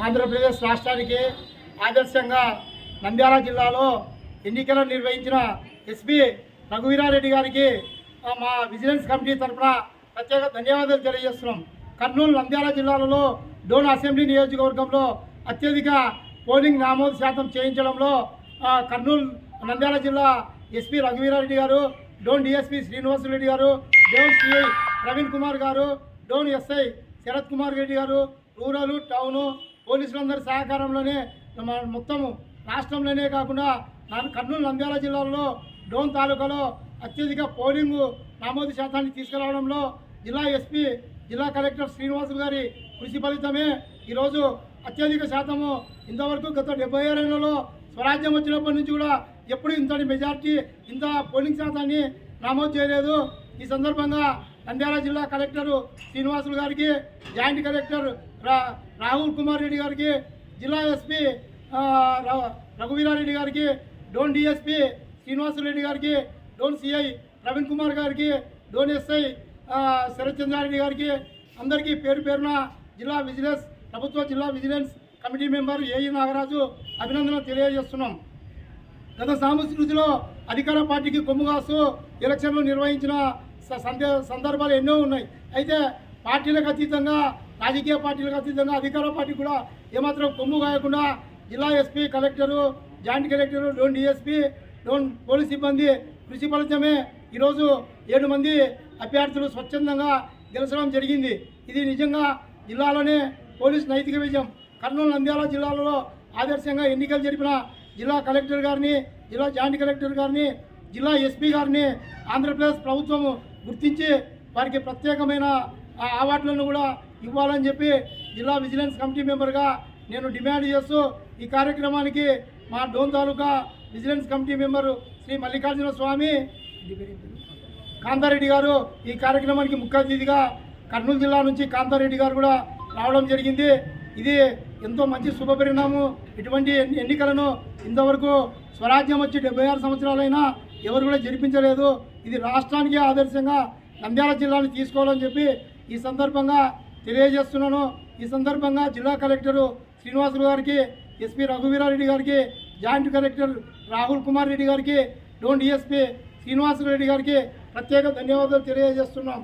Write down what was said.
ఆంధ్రప్రదేశ్ రాష్ట్రానికి ఆదర్శంగా నంద్యాల జిల్లాలో ఎన్నికలు నిర్వహించిన ఎస్పీ రఘువీరారెడ్డి గారికి మా విజిలెన్స్ కమిటీ తరఫున ప్రత్యేక ధన్యవాదాలు తెలియజేస్తున్నాం. కర్నూలు నంద్యాల జిల్లాలలో డోన్ అసెంబ్లీ నియోజకవర్గంలో అత్యధిక పోలింగ్ నమోదు శాతం చేయించడంలో కర్నూలు నంద్యాల జిల్లా ఎస్పీ రఘువీరారెడ్డి గారు, డోన్ డిఎస్పీ శ్రీనివాసరెడ్డి గారు, డోన్ సిఐ ప్రవీణ్ కుమార్ గారు, డోన్ ఎస్ఐ శరత్ కుమార్ రెడ్డి గారు, రూరల్ టౌను పోలీసులందరి సహకారంలోనే మొత్తం రాష్ట్రంలోనే కాకుండా కర్నూలు నంద్యాల జిల్లాలో డోన్ తాలూకాలో అత్యధిక పోలింగ్ నమోదు శాతాన్ని తీసుకురావడంలో జిల్లా ఎస్పీ జిల్లా కలెక్టర్ శ్రీనివాసులు గారి కృషి ఫలితమే ఈరోజు అత్యధిక శాతము ఇంతవరకు గత 76 ఏళ్లలో స్వరాజ్యం వచ్చినప్పటి నుంచి కూడా ఎప్పుడు ఇంతటి మెజార్టీ ఇంత పోలింగ్ శాతాన్ని నమోదు చేయలేదు. ఈ సందర్భంగా నంద్యాల జిల్లా కలెక్టర్ శ్రీనివాసులు గారికి, జాయింట్ కలెక్టర్ రాహుల్ కుమార్ రెడ్డి గారికి, జిల్లా ఎస్పీ రఘువీరారెడ్డి గారికి, డోన్ డిఎస్పీ శ్రీనివాసరెడ్డి గారికి, డోన్ సిఐ ప్రవీణ్ కుమార్ గారికి, డోన్ ఎస్ఐ శరత్ చంద్రారెడ్డి గారికి అందరికీ పేరు పేరున ప్రభుత్వ జిల్లా vigilance committee member AE Nagaraju అభినందనలు తెలియజేస్తున్నాం. గత సంవత్సరంలో అధికార పార్టీకి కొమ్ముగాస్తూ ఎలక్షన్లు నిర్వహించిన సందర్భాలు ఎన్నో ఉన్నాయి. అయితే పార్టీలకు అతీతంగా, రాజకీయ పార్టీలకు అతీతంగా అధికార పార్టీ కూడా ఏమాత్రం కొమ్ము కాయకుండా జిల్లా SP collector, joint collector, Dhone DSP, Dhone police సిబ్బంది కృషి ఫలితమే ఈరోజు 7 మంది అభ్యర్థులు స్వచ్ఛందంగా గెలిచడం జరిగింది. ఇది నిజంగా జిల్లాలోనే పోలీస్ నైతిక విజయం. కర్నూలు నంద్యాల జిల్లాలో ఆదర్శంగా ఎన్నికలు జరిపిన జిల్లా కలెక్టర్ గారిని, జిల్లా జాయింట్ కలెక్టర్ గారిని, జిల్లా ఎస్పీ గారిని ఆంధ్రప్రదేశ్ ప్రభుత్వం గుర్తించి వారికి ప్రత్యేకమైన అవార్డులను కూడా ఇవ్వాలని చెప్పి జిల్లా విజిలెన్స్ కమిటీ మెంబర్గా నేను డిమాండ్ చేస్తూ ఈ కార్యక్రమానికి మా Dhone taluka vigilance committee member Shri Mallikarjuna Swamy Kantareddy గారు ఈ కార్యక్రమానికి ముఖ్య అతిథిగా కర్నూలు జిల్లా నుంచి కాంతారెడ్డి గారు కూడా రావడం జరిగింది. ఇది ఎంతో మంచి శుభపరిణామం. ఇటువంటి ఎన్నికలను ఇంతవరకు స్వరాజ్యం వచ్చి 76 సంవత్సరాలైనా ఎవరు కూడా జరిపించలేదు. ఇది రాష్ట్రానికి ఆదర్శంగా నంద్యాల జిల్లాను తీసుకోవాలని చెప్పి ఈ సందర్భంగా తెలియజేస్తున్నాను. ఈ సందర్భంగా జిల్లా కలెక్టరు శ్రీనివాసులు గారికి, ఎస్పీ రఘువీరారెడ్డి గారికి, జాయింట్ కలెక్టర్ రాహుల్ కుమార్ రెడ్డి గారికి, డోన్ డిఎస్పీ శ్రీనివాసరెడ్డి గారికి ప్రత్యేక ధన్యవాదాలు తెలియజేస్తున్నాం.